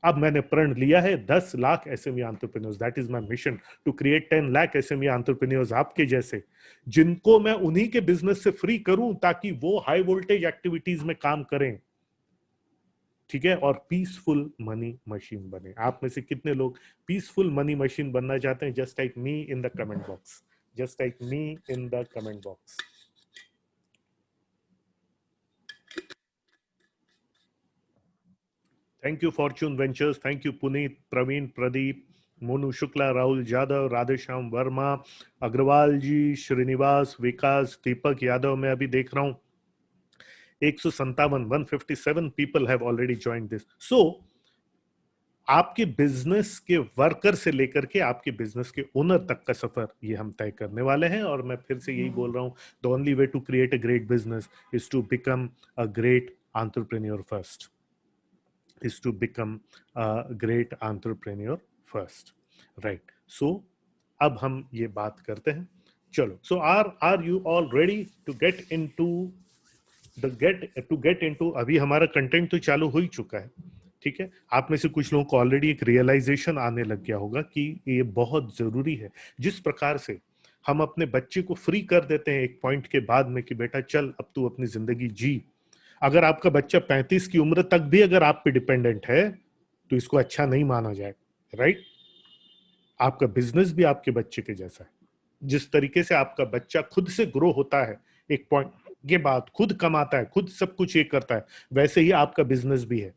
अब मैंने प्रण लिया है 10 lakh SME entrepreneurs, that is my mission, to create 10 lakh SME entrepreneurs आपके जैसे, जिनको मैं उन्हीं के बिजनेस से फ्री करूं ताकि वो हाई वोल्टेज एक्टिविटीज में काम करें, ठीक है, और पीसफुल मनी मशीन बने। आप में से कितने लोग पीसफुल मनी मशीन बनना चाहते हैं? Just type me in the comment box, just type me in the comment box. Thank you Fortune Ventures, thank you Puneet, Praveen, Pradeep, Monu Shukla, Rahul Yadav, Radheshyam Verma, Agarwal ji, Srinivas, Vikas, Deepak Yadav. मैं अभी देख रहा हूं 157 people have already joined this. So आपके बिजनेस के वर्कर से लेकर के आपके बिजनेस के ओनर तक का सफर ये हम तय करने वाले हैं। और मैं फिर से यही बोल रहा हूं, the only way to create a great business is to become a great entrepreneur first, is to become a great entrepreneur first, right? So अब हम ये बात करते हैं, चलो। So are you all ready to get into अभी हमारा content तो चालू हो ही चुका है, ठीक है। आप में से कुछ लोगों को ऑलरेडी एक रियलाइजेशन आने लग गया होगा कि ये बहुत जरूरी है। जिस प्रकार से हम अपने बच्चे को फ्री कर देते हैं एक पॉइंट के बाद में कि बेटा चल अब तू अपनी जिंदगी जी, अगर आपका बच्चा 35 की उम्र तक भी अगर आप पे डिपेंडेंट है तो इसको अच्छा नहीं माना जाए, राइट? आपका बिजनेस भी आपके बच्चे के जैसा है। जिस तरीके से आपका बच्चा खुद से ग्रो होता है एक पॉइंट के बाद, खुद कमाता है, खुद सब कुछ ये करता है, वैसे ही आपका बिजनेस भी है।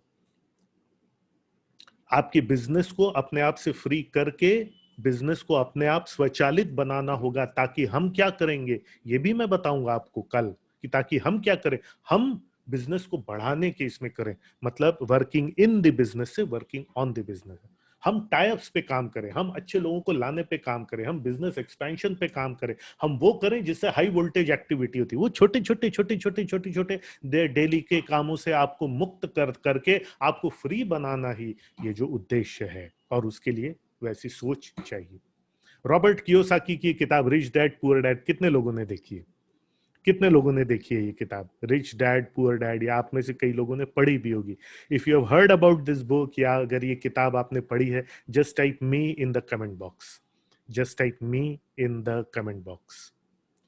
आपके बिजनेस को अपने आप से फ्री करके बिजनेस को अपने आप स्वचालित बनाना होगा, ताकि हम क्या करेंगे ये भी मैं बताऊंगा आपको कल, कि ताकि हम क्या करें, हम बिजनेस को बढ़ाने के इसमें करें, मतलब वर्किंग इन द बिजनेस से वर्किंग ऑन द बिजनेस। हम टाइप्स पे काम करें, हम अच्छे लोगों को लाने पे काम करें, हम बिजनेस एक्सपेंशन पे काम करें, हम वो करें जिससे हाई वोल्टेज एक्टिविटी होती है। वो छोटे छोटे डेली के कामों से आपको मुक्त करके आपको फ्री बनाना ही ये जो उद्देश्य है, और उसके लिए वैसी सोच चाहिए। रॉबर्ट कियोसाकी की किताब रिच डैड पुअर डैड कितने लोगों ने देखी है? कितने लोगों ने देखी है ये किताब रिच डैड पुअर डैड? या आप में से कई लोगों ने पढ़ी भी होगी। If you have heard about this book, या अगर ये किताब आपने पढ़ी है, just type me in the comment box, just type me in the comment box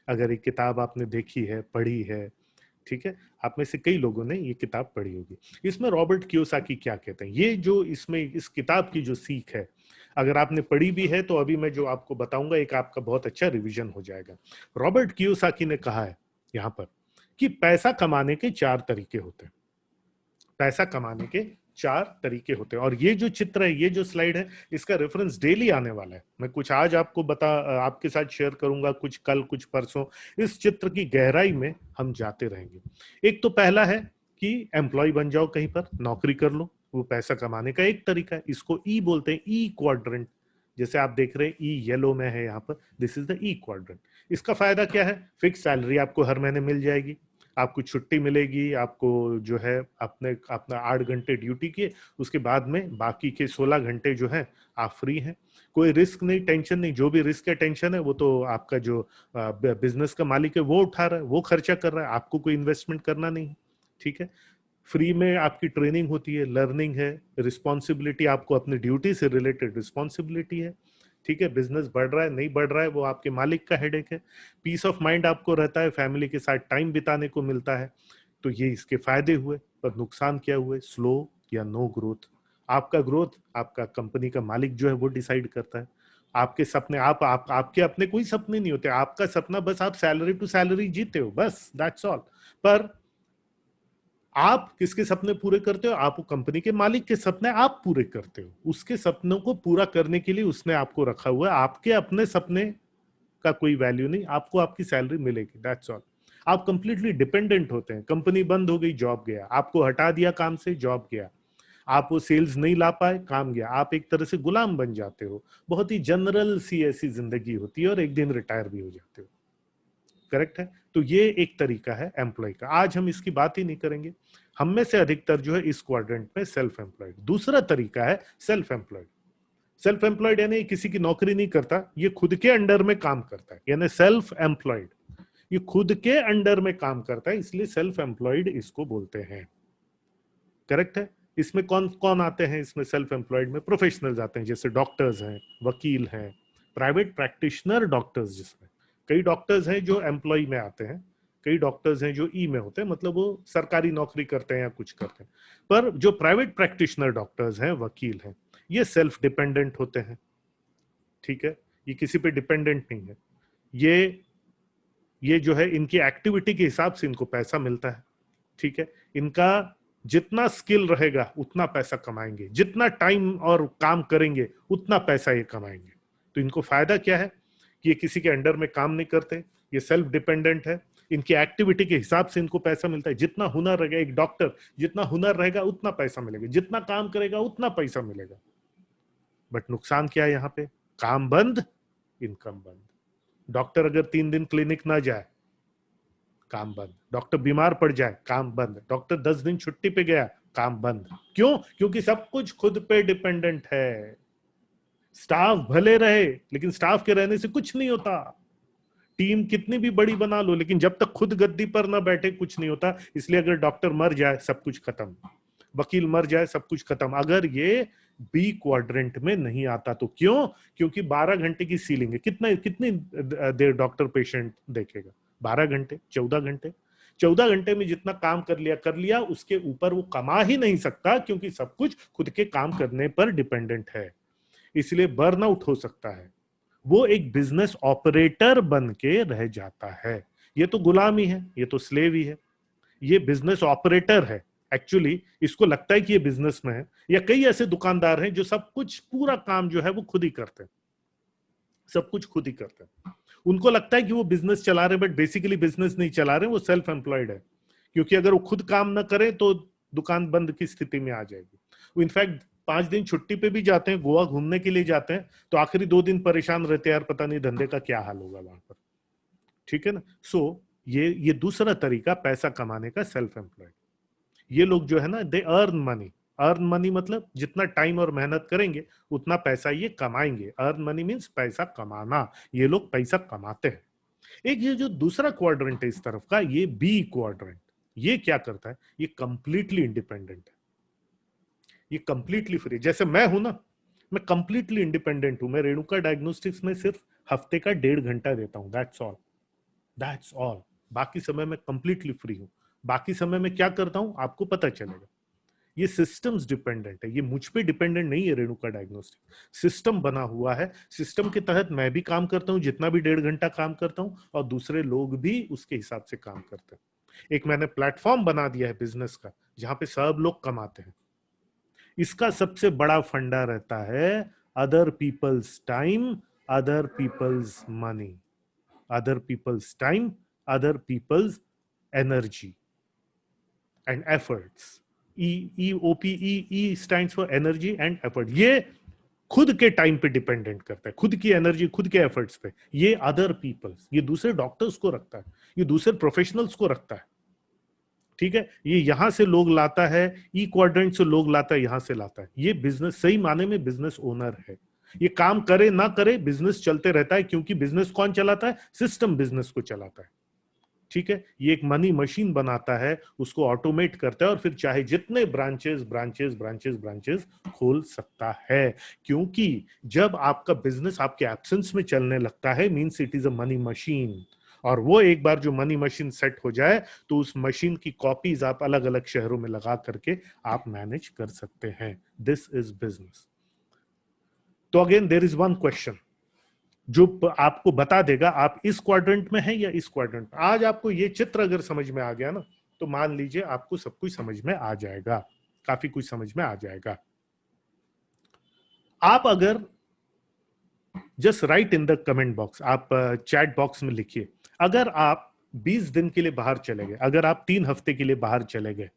अगर ये किताब आपने देखी है, पढ़ी है, ठीक है। आप में से कई लोगों ने ये किताब पढ़ी होगी। इसमें रॉबर्ट कियोसाकी क्या कहते हैं, ये जो इसमें इस किताब की जो सीख है, अगर आपने पढ़ी भी है तो अभी मैं जो आपको बताऊंगा एक आपका बहुत अच्छा रिवीजन हो जाएगा। रॉबर्ट कियोसाकी ने कहा है यहां पर कि पैसा कमाने के 4 तरीके होते हैं। पैसा कमाने के 4 तरीके होते हैं। और ये जो चित्र है, ये जो स्लाइड है, इसका रेफरेंस डेली आने वाला है। मैं कुछ आज आपको आपके साथ शेयर करूंगा, कुछ कल, कुछ परसों। इस चित्र की गहराई में हम जाते रहेंगे। एक तो पहला है कि एम्प्लॉय बन जाओ, कहीं पर नौकरी कर लो, वो पैसा कमाने का एक तरीका है। इसको ई बोलते हैं, ई क्वाड्रेंट। जैसे आप देख रहे हैं ई येलो में है यहाँ पर, this is the E quadrant. इसका फायदा क्या है? फिक्स सैलरी आपको हर महीने मिल जाएगी, आपको छुट्टी मिलेगी, आपको जो है अपने अपना 8 घंटे ड्यूटी किए, उसके बाद में बाकी के 16 घंटे जो है आप फ्री हैं। कोई रिस्क नहीं, टेंशन नहीं। जो भी रिस्क है, टेंशन है, वो तो आपका जो बिजनेस का मालिक है वो उठा रहा है, वो खर्चा कर रहा है, आपको कोई इन्वेस्टमेंट करना नहीं है, ठीक है। फ्री में आपकी ट्रेनिंग होती है, लर्निंग है, रिस्पॉन्सिबिलिटी, आपको अपनी ड्यूटी से रिलेटेड रिस्पॉन्सिबिलिटी है, ठीक है। बिजनेस बढ़ रहा है नहीं बढ़ रहा है वो आपके मालिक का हेडेक है। पीस ऑफ माइंड आपको रहता है, फैमिली के साथ टाइम बिताने को मिलता है। तो ये इसके फायदे हुए। पर नुकसान क्या हुए? स्लो या नो ग्रोथ। आपका ग्रोथ आपका कंपनी का मालिक जो है वो डिसाइड करता है। आपके सपने, आप आपके अपने कोई सपने नहीं होते। आपका सपना बस आप सैलरी टू सैलरी जीते हो, बस दैट्स ऑल। पर आप किसके सपने पूरे करते हो? आप कंपनी के मालिक के सपने आप पूरे करते हो। उसके सपनों को पूरा करने के लिए उसने आपको रखा हुआ है। आपके अपने सपने का कोई वैल्यू नहीं, आपको आपकी सैलरी मिलेगी, दैट्स ऑल। आप कंप्लीटली डिपेंडेंट होते हैं। कंपनी बंद हो गई, जॉब गया, आपको हटा दिया काम से, जॉब गया, आप वो सेल्स नहीं ला पाए, काम गया, आप एक तरह से गुलाम बन जाते हो। बहुत ही जनरल सी ऐसी जिंदगी होती है, और एक दिन रिटायर भी हो जाते हो, करेक्ट है। तो ये एक तरीका है एम्प्लॉय का, आज हम इसकी बात ही नहीं करेंगे। हम में से अधिकतर जो है इस क्वाड्रेंट में सेल्फ एम्प्लॉयड। दूसरा तरीका है सेल्फ एम्प्लॉयड। सेल्फ एम्प्लॉयड यानी किसी की नौकरी नहीं करता, ये खुद के अंडर में काम करता है, यानी सेल्फ एम्प्लॉयड, ये खुद के अंडर में काम करता है, इसलिए सेल्फ एम्प्लॉयड इसको बोलते हैं, करेक्ट है। इसमें कौन कौन आते हैं? इसमें सेल्फ एम्प्लॉयड में प्रोफेशनल्स आते हैं, जैसे डॉक्टर्स हैं, वकील हैं, प्राइवेट प्रैक्टिशनर डॉक्टर्स, जिसमें कई डॉक्टर्स हैं जो एम्प्लॉय में आते हैं, कई डॉक्टर्स हैं जो ई में होते हैं, मतलब वो सरकारी नौकरी करते हैं या कुछ करते हैं। पर जो प्राइवेट प्रैक्टिशनर डॉक्टर्स हैं, वकील हैं, ये सेल्फ डिपेंडेंट होते हैं। ठीक है, ये किसी पे डिपेंडेंट नहीं है। ये जो है इनकी एक्टिविटी के हिसाब से इनको पैसा मिलता है। ठीक है, इनका जितना स्किल रहेगा उतना पैसा कमाएंगे, जितना टाइम और काम करेंगे उतना पैसा ये कमाएंगे। तो इनको फायदा क्या है कि ये किसी के अंडर में काम नहीं करते, ये सेल्फ डिपेंडेंट है, इनकी एक्टिविटी के हिसाब से इनको पैसा मिलता है। जितना हुनर रहेगा, एक डॉक्टर जितना हुनर रहेगा उतना पैसा मिलेगा, जितना काम करेगा उतना पैसा मिलेगा। बट नुकसान क्या है यहाँ पे? काम बंद, इनकम बंद। डॉक्टर अगर 3 दिन क्लिनिक ना जाए, काम बंद। डॉक्टर बीमार पड़ जाए, काम बंद। डॉक्टर 10 दिन छुट्टी पे गया, काम बंद। क्यों? क्योंकि सब कुछ खुद पे डिपेंडेंट है। स्टाफ भले रहे, लेकिन स्टाफ के रहने से कुछ नहीं होता। टीम कितनी भी बड़ी बना लो, लेकिन जब तक खुद गद्दी पर ना बैठे कुछ नहीं होता। इसलिए अगर डॉक्टर मर जाए सब कुछ खत्म, वकील मर जाए सब कुछ खत्म, अगर ये बी क्वाड्रेंट में नहीं आता तो। क्यों? क्योंकि 12 घंटे की सीलिंग है। कितनी देर डॉक्टर पेशेंट देखेगा? 12 घंटे, 14 घंटे। 14 घंटे में जितना काम कर लिया, उसके ऊपर वो कमा ही नहीं सकता, क्योंकि सब कुछ खुद के काम करने पर डिपेंडेंट है। इसलिए बर्नआउट हो सकता है। वो एक बिजनेस ऑपरेटर बन के रह जाता है। ये तो गुलामी है, ये तो स्लेव ही है। ये बिजनेस ऑपरेटर है एक्चुअली। इसको लगता है कि ये बिजनेस में है। या कई ऐसे दुकानदार हैं जो सब कुछ, पूरा काम जो है वो खुद ही करते हैं, सब कुछ खुद ही करते हैं। उनको लगता है कि वो बिजनेस चला रहे, बट बेसिकली बिजनेस नहीं चला रहे, वो सेल्फ एम्प्लॉयड है। क्योंकि अगर वो खुद काम ना करें तो दुकान बंद की स्थिति में आ जाएगी। वो इनफैक्ट 5 दिन छुट्टी पे भी जाते हैं, गोवा घूमने के लिए जाते हैं, तो आखिरी 2 दिन परेशान रहते हैं, यार पता नहीं धंधे का क्या हाल होगा वहां पर। ठीक है ना? सो ये दूसरा तरीका पैसा कमाने का, सेल्फ एम्प्लॉयड। ये लोग जो है ना, they earn money. Earn money मतलब जितना टाइम और मेहनत करेंगे उतना पैसा ये कमाएंगे। अर्न मनी मीन्स पैसा कमाना। ये लोग पैसा कमाते हैं। एक ये जो दूसरा क्वाड्रेंट है इस तरफ का, ये बी क्वाड्रेंट, ये क्या करता है? ये कंप्लीटली इंडिपेंडेंट है, ये कंप्लीटली फ्री। जैसे मैं हूं ना, मैं कंप्लीटली इंडिपेंडेंट हूं। मैं रेणुका डायग्नोस्टिक्स में सिर्फ हफ्ते का 1.5 घंटा देता हूं, दैट्स ऑल, दैट्स ऑल। बाकी समय मैं कंप्लीटली फ्री हूं। बाकी समय में क्या करता हूं आपको पता चलेगा। ये सिस्टम्स डिपेंडेंट है, ये मुझ पे डिपेंडेंट नहीं है। रेणुका डायग्नोस्टिक सिस्टम बना हुआ है। सिस्टम के तहत मैं भी काम करता हूं, जितना भी 1.5 घंटा काम करता हूं, और दूसरे लोग भी उसके हिसाब से काम करते हैं। एक मैंने प्लेटफॉर्म बना दिया है बिजनेस का, जहां पे सब लोग कमाते हैं। इसका सबसे बड़ा फंडा रहता है other people's time, other people's money. Other people's time, other people's energy and efforts. E stands for energy and effort. ये खुद के टाइम पे डिपेंडेंट करता है, खुद की एनर्जी, खुद के एफर्ट्स पे। ये अदर पीपल्स, ये दूसरे डॉक्टर्स को रखता है, ये दूसरे प्रोफेशनल्स को रखता है। ठीक है, ये यहां से लोग लाता है, ई क्वाड्रेंट से लोग लाता है, यहां से लाता है। ये बिजनेस, सही माने में बिजनेस ओनर है। ये काम करे ना करे बिजनेस चलते रहता है, क्योंकि बिजनेस कौन चलाता है? सिस्टम बिजनेस को चलाता है। ठीक है, ये एक मनी मशीन बनाता है, उसको ऑटोमेट करता है, और फिर चाहे जितने ब्रांचेस ब्रांचेस ब्रांचेस ब्रांचेस खोल सकता है। क्योंकि जब आपका बिजनेस आपके एब्सेंस में चलने लगता है, means it is a money machine. और वो एक बार जो मनी मशीन सेट हो जाए, तो उस मशीन की कॉपीज आप अलग अलग शहरों में लगा करके आप मैनेज कर सकते हैं। This is business. तो again there is one question जो आपको बता देगा आप इस क्वाड्रेंट में हैं या इस क्वाड्रेंट में। आज आपको ये चित्र अगर समझ में आ गया ना, तो मान लीजिए आपको सब कुछ समझ में आ जाएगा, काफी कुछ समझ में आ जाएगा। आप अगर just right in the comment box, आप चैट बॉक्स में लिखिए, अगर आप 20 दिन के लिए बाहर चले गए, अगर आप 3 हफ्ते के लिए बाहर चले गए,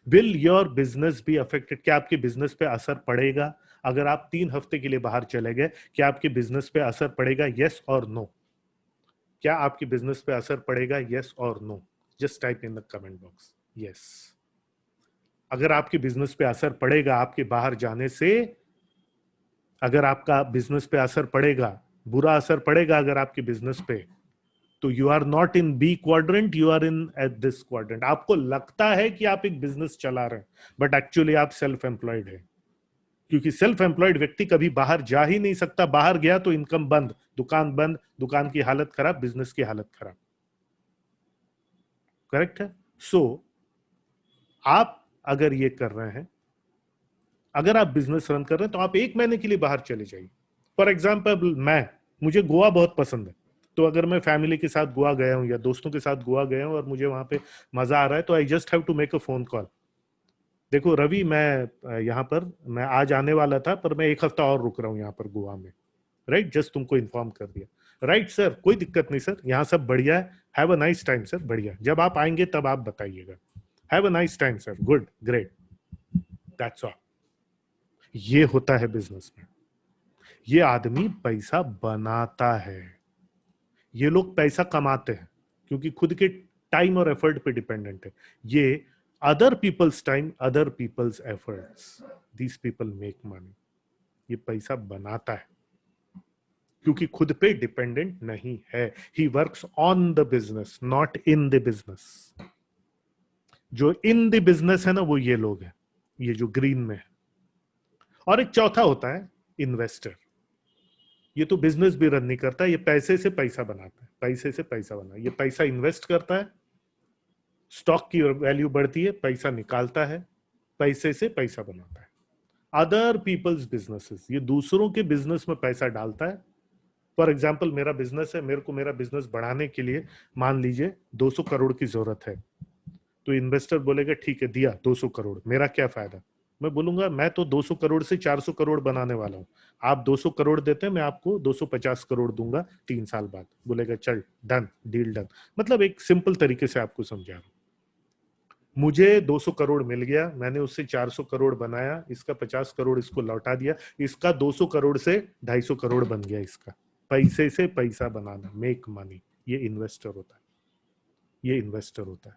will your business be affected? क्या आपके बिजनेस पे असर पड़ेगा? अगर आप 3 हफ्ते के लिए बाहर चले गए, क्या आपके बिजनेस पे असर पड़ेगा? यस और नो। क्या आपके बिजनेस पे असर पड़ेगा? यस और no. Just type in the comment box yes. अगर आपके बिजनेस पे असर पड़ेगा आपके बाहर जाने से, अगर आपका बिजनेस पे असर पड़ेगा, बुरा असर पड़ेगा अगर आपके बिजनेस पे, तो you are not in B quadrant, you are in at this quadrant. आपको लगता है कि आप एक बिजनेस चला रहे हैं, बट एक्चुअली आप सेल्फ एम्प्लॉयड है। क्योंकि सेल्फ एम्प्लॉयड व्यक्ति कभी बाहर जा ही नहीं सकता, बाहर गया तो इनकम बंद, बंद, दुकान की हालत खराब, बिजनेस की हालत खराब। करेक्ट है? सो आप अगर ये कर रहे हैं, अगर आप बिजनेस रन कर रहे हैं, तो आप 1 महीने के लिए बाहर चले जाइए। फॉर एग्जाम्पल मुझे गोवा बहुत पसंद है, तो अगर मैं फैमिली के साथ गोवा गया हूं या दोस्तों के साथ गोवा गया हूं और मुझे वहां पे मजा आ रहा है, तो I just have to make a phone call. देखो रवि, मैं यहाँ पर मैं आज आने वाला था, पर मैं 1 हफ्ता और रुक रहा हूँ यहाँ पर गोवा में। राइट, जस्ट तुमको इन्फॉर्म कर दिया। राइट सर, कोई दिक्कत नहीं सर, यहाँ सब बढ़िया है। Have a nice time sir. बढ़िया, जब आप आएंगे तब आप बताइएगा। Have a nice time sir. Good, great, that's all. ये होता है बिजनेस में। ये आदमी पैसा बनाता है, ये लोग पैसा कमाते हैं क्योंकि खुद के टाइम और एफर्ट पे डिपेंडेंट है। ये other people's time, other people's efforts, these people make money. ये पैसा बनाता है क्योंकि खुद पे डिपेंडेंट नहीं है। He works on the business, not in the business. जो इन द बिजनेस है ना, वो ये लोग हैं, ये जो ग्रीन में है। और एक चौथा होता है इन्वेस्टर। ये तो बिजनेस भी रन नहीं करता, ये पैसे से पैसा बनाता है, पैसे से पैसा बना, ये पैसा इन्वेस्ट करता है, स्टॉक की वैल्यू बढ़ती है, पैसा निकालता है, पैसे से पैसा बनाता है। अदर पीपल्स बिजनेसेस, ये दूसरों के बिजनेस में पैसा डालता है। फॉर एग्जाम्पल मेरा बिजनेस है, मेरे को मेरा बिजनेस बढ़ाने के लिए मान लीजिए 200 करोड़ की जरूरत है, तो इन्वेस्टर बोलेगा ठीक है, दिया 200 करोड़, मेरा क्या फायदा। मैं बोलूंगा मैं तो 200 करोड़ से 400 करोड़ बनाने वाला हूं, आप 200 करोड़ देते हैं, मैं आपको 250 करोड़ दूंगा 3 साल बाद। बोलेगा चल, डन, डील डन। मतलब एक सिंपल तरीके से आपको समझा रहा हूं। मुझे 200 करोड़ मिल गया, मैंने उससे 400 करोड़ बनाया, इसका 50 करोड़ इसको लौटा दिया, इसका 200 करोड़ से 250 करोड़ बन गया। इसका पैसे से पैसा बनाना, मेक मनी, ये इन्वेस्टर होता है, ये इन्वेस्टर होता है।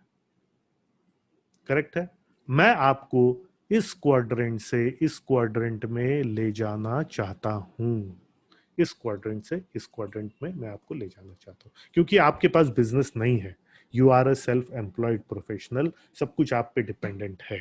करेक्ट है? मैं आपको इस क्वाड्रेंट से इस क्वाड्रेंट में ले जाना चाहता हूं, इस क्वाड्रेंट से इस क्वाड्रेंट में मैं आपको ले जाना चाहता हूं, क्योंकि आपके पास बिजनेस नहीं है, you are a self employed professional, सब कुछ आप पे डिपेंडेंट है।